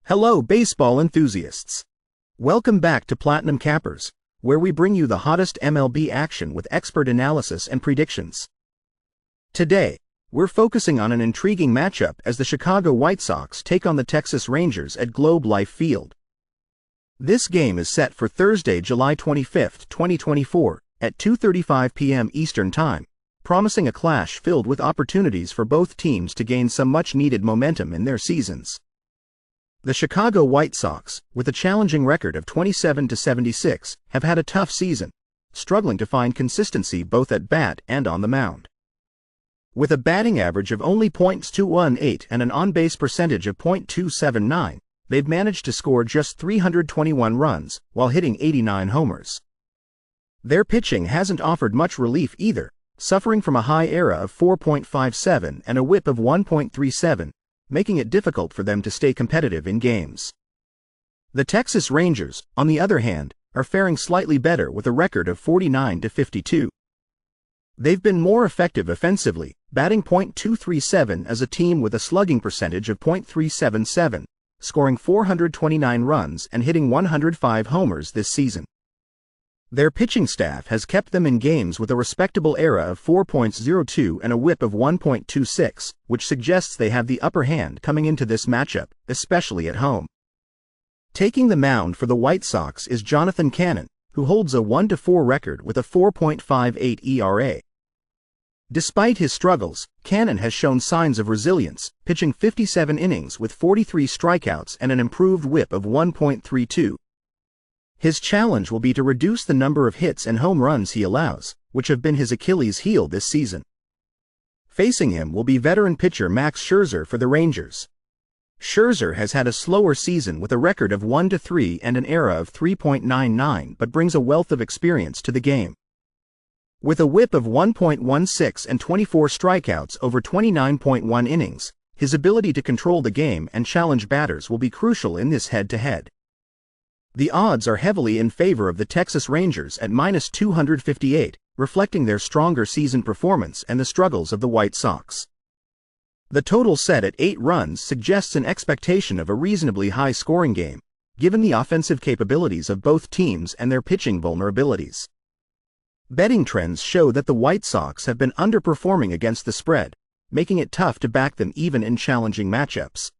Hello, baseball enthusiasts. Welcome back to Platinum Cappers, where we bring you the hottest MLB action with expert analysis and predictions. Today, we're focusing on an intriguing matchup as the Chicago White Sox take on the Texas Rangers at Globe Life Field. This game is set for Thursday, July 25, 2024, at 2:35 p.m. Eastern Time, promising a clash filled with opportunities for both teams to gain some much-needed momentum in their seasons. The Chicago White Sox, with a challenging record of 27-76, have had a tough season, struggling to find consistency both at bat and on the mound. With a batting average of only .218 and an on-base percentage of .279, they've managed to score just 321 runs while hitting 89 homers. Their pitching hasn't offered much relief either, suffering from a high ERA of 4.57 and a WHIP of 1.37, making it difficult for them to stay competitive in games. The Texas Rangers, on the other hand, are faring slightly better with a record of 49-52. They've been more effective offensively, batting .237 as a team with a slugging percentage of .377, scoring 429 runs and hitting 105 homers this season. Their pitching staff has kept them in games with a respectable ERA of 4.02 and a WHIP of 1.26, which suggests they have the upper hand coming into this matchup, especially at home. Taking the mound for the White Sox is Jonathan Cannon, who holds a 1-4 record with a 4.58 ERA. Despite his struggles, Cannon has shown signs of resilience, pitching 57 innings with 43 strikeouts and an improved WHIP of 1.32. His challenge will be to reduce the number of hits and home runs he allows, which have been his Achilles heel this season. Facing him will be veteran pitcher Max Scherzer for the Rangers. Scherzer has had a slower season with a record of 1-3 and an ERA of 3.99 but brings a wealth of experience to the game. With a WHIP of 1.16 and 24 strikeouts over 29.1 innings, his ability to control the game and challenge batters will be crucial in this head-to-head. The odds are heavily in favor of the Texas Rangers at -258, reflecting their stronger season performance and the struggles of the White Sox. The total set at 8 runs suggests an expectation of a reasonably high-scoring game, given the offensive capabilities of both teams and their pitching vulnerabilities. Betting trends show that the White Sox have been underperforming against the spread, making it tough to back them even in challenging matchups.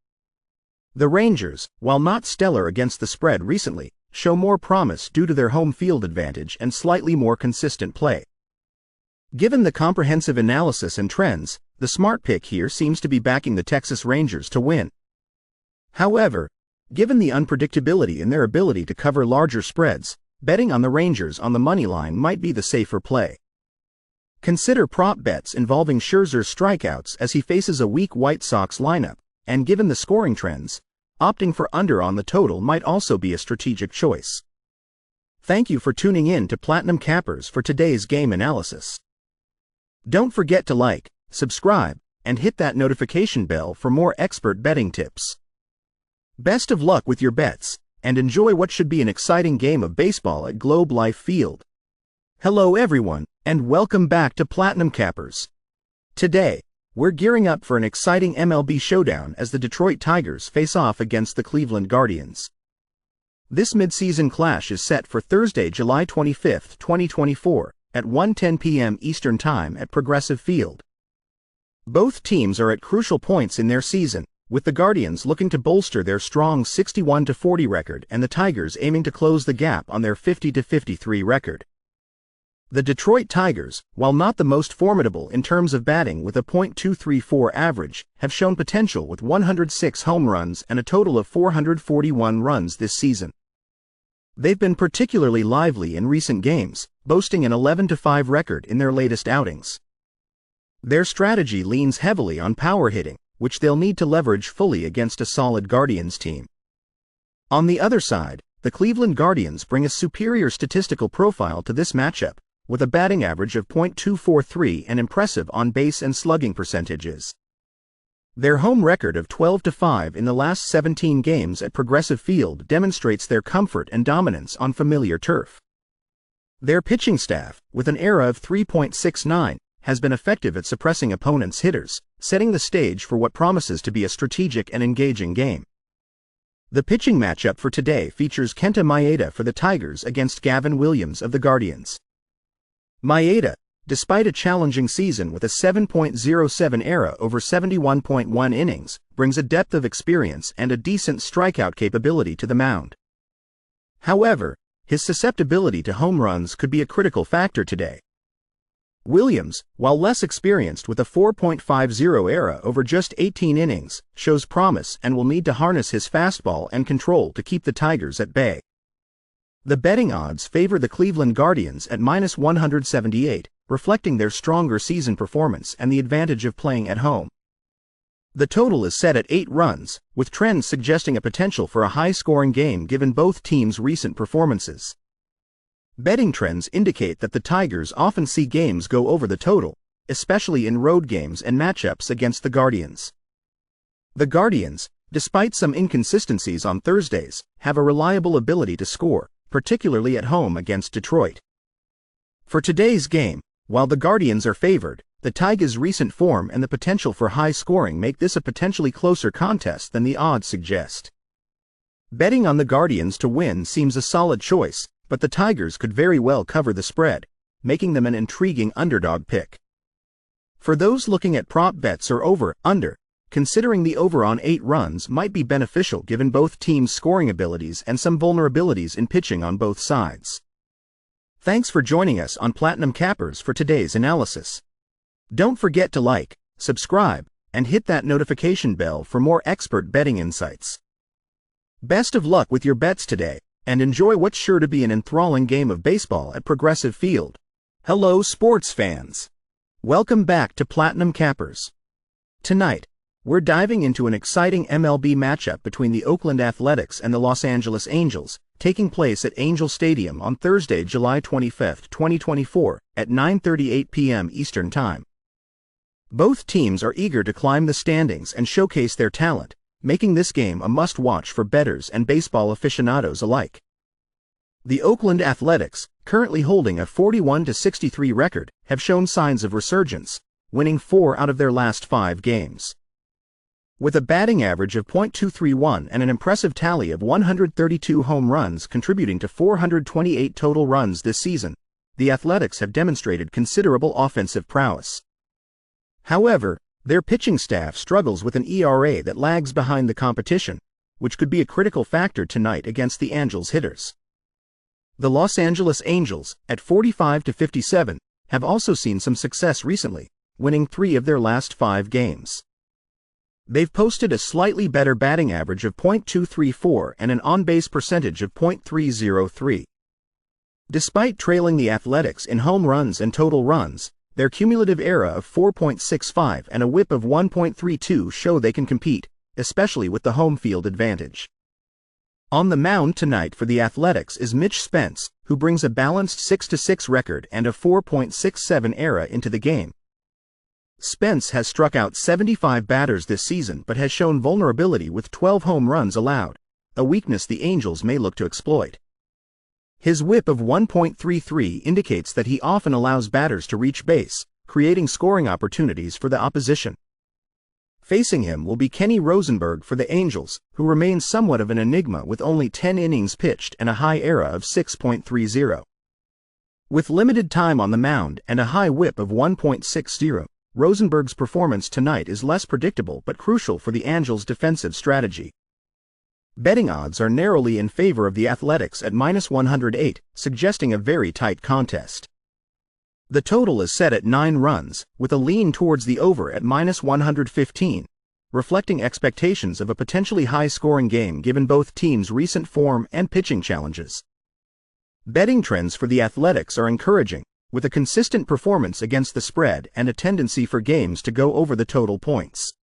The Rangers, while not stellar against the spread recently, show more promise due to their home field advantage and slightly more consistent play. Given the comprehensive analysis and trends, the smart pick here seems to be backing the Texas Rangers to win. However, given the unpredictability in their ability to cover larger spreads, betting on the Rangers on the money line might be the safer play. Consider prop bets involving Scherzer's strikeouts as he faces a weak White Sox lineup, and given the scoring trends, opting for under on the total might also be a strategic choice. Thank you for tuning in to Platinum Cappers for today's game analysis. Don't forget to like, subscribe, and hit that notification bell for more expert betting tips. Best of luck with your bets, and enjoy what should be an exciting game of baseball at Globe Life Field. Hello everyone, and welcome back to Platinum Cappers. Today, we're gearing up for an exciting MLB showdown as the Detroit Tigers face off against the Cleveland Guardians. This midseason clash is set for Thursday, July 25, 2024, at 1:10 p.m. Eastern Time at Progressive Field. Both teams are at crucial points in their season, with the Guardians looking to bolster their strong 61-40 record and the Tigers aiming to close the gap on their 50-53 record. The Detroit Tigers, while not the most formidable in terms of batting with a .234 average, have shown potential with 106 home runs and a total of 441 runs this season. They've been particularly lively in recent games, boasting an 11-5 record in their latest outings. Their strategy leans heavily on power hitting, which they'll need to leverage fully against a solid Guardians team. On the other side, the Cleveland Guardians bring a superior statistical profile to this matchup, with a batting average of .243 and impressive on-base and slugging percentages. Their home record of 12-5 in the last 17 games at Progressive Field demonstrates their comfort and dominance on familiar turf. Their pitching staff, with an ERA of 3.69, has been effective at suppressing opponents' hitters, setting the stage for what promises to be a strategic and engaging game. The pitching matchup for today features Kenta Maeda for the Tigers against Gavin Williams of the Guardians. Maeda, despite a challenging season with a 7.07 ERA over 71.1 innings, brings a depth of experience and a decent strikeout capability to the mound. However, his susceptibility to home runs could be a critical factor today. Williams, while less experienced with a 4.50 ERA over just 18 innings, shows promise and will need to harness his fastball and control to keep the Tigers at bay. The betting odds favor the Cleveland Guardians at -178, reflecting their stronger season performance and the advantage of playing at home. The total is set at 8 runs, with trends suggesting a potential for a high-scoring game given both teams' recent performances. Betting trends indicate that the Tigers often see games go over the total, especially in road games and matchups against the Guardians. The Guardians, despite some inconsistencies on Thursdays, have a reliable ability to score, particularly at home against Detroit. For today's game, while the Guardians are favored, the Tigers' recent form and the potential for high scoring make this a potentially closer contest than the odds suggest. Betting on the Guardians to win seems a solid choice, but the Tigers could very well cover the spread, making them an intriguing underdog pick. For those looking at prop bets or over/under, considering the over on 8 runs might be beneficial given both teams' scoring abilities and some vulnerabilities in pitching on both sides. Thanks for joining us on Platinum Cappers for today's analysis. Don't forget to like, subscribe, and hit that notification bell for more expert betting insights. Best of luck with your bets today, and enjoy what's sure to be an enthralling game of baseball at Progressive Field. Hello, sports fans. Welcome back to Platinum Cappers. Tonight, we're diving into an exciting MLB matchup between the Oakland Athletics and the Los Angeles Angels, taking place at Angel Stadium on Thursday, July 25, 2024, at 9:38 p.m. Eastern Time. Both teams are eager to climb the standings and showcase their talent, making this game a must-watch for bettors and baseball aficionados alike. The Oakland Athletics, currently holding a 41-63 record, have shown signs of resurgence, winning 4 out of their last 5 games. With a batting average of .231 and an impressive tally of 132 home runs contributing to 428 total runs this season, the Athletics have demonstrated considerable offensive prowess. However, their pitching staff struggles with an ERA that lags behind the competition, which could be a critical factor tonight against the Angels hitters. The Los Angeles Angels, at 45-57, have also seen some success recently, winning 3 of their last 5 games. They've posted a slightly better batting average of .234 and an on-base percentage of .303. Despite trailing the Athletics in home runs and total runs, their cumulative ERA of 4.65 and a WHIP of 1.32 show they can compete, especially with the home field advantage. On the mound tonight for the Athletics is Mitch Spence, who brings a balanced 6-6 record and a 4.67 ERA into the game. Spence has struck out 75 batters this season but has shown vulnerability with 12 home runs allowed, a weakness the Angels may look to exploit. His WHIP of 1.33 indicates that he often allows batters to reach base, creating scoring opportunities for the opposition. Facing him will be Kenny Rosenberg for the Angels, who remains somewhat of an enigma with only 10 innings pitched and a high ERA of 6.30. With limited time on the mound and a high WHIP of 1.60, Rosenberg's performance tonight is less predictable but crucial for the Angels' defensive strategy. Betting odds are narrowly in favor of the Athletics at -108, suggesting a very tight contest. The total is set at 9 runs, with a lean towards the over at -115, reflecting expectations of a potentially high-scoring game given both teams' recent form and pitching challenges. Betting trends for the Athletics are encouraging, with a consistent performance against the spread and a tendency for games to go over the total points.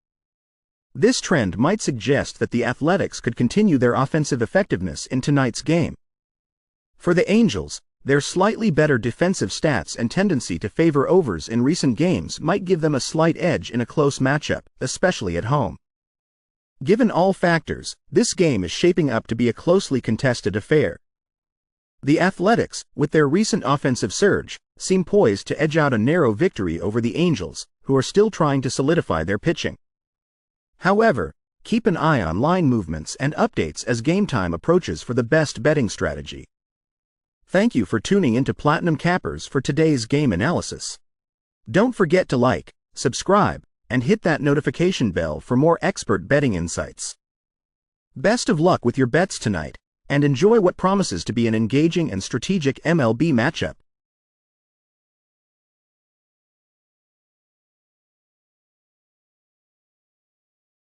This trend might suggest that the Athletics could continue their offensive effectiveness in tonight's game. For the Angels, their slightly better defensive stats and tendency to favor overs in recent games might give them a slight edge in a close matchup, especially at home. Given all factors, this game is shaping up to be a closely contested affair. The Athletics, with their recent offensive surge, seem poised to edge out a narrow victory over the Angels, who are still trying to solidify their pitching. However, Keep an eye on line movements and updates as game time approaches for the best betting strategy. Thank you for tuning into Platinum Cappers for today's game analysis. Don't forget to like, subscribe, and hit that notification bell for more expert betting insights. Best of luck with your bets tonight, and enjoy what promises to be an engaging and strategic MLB matchup.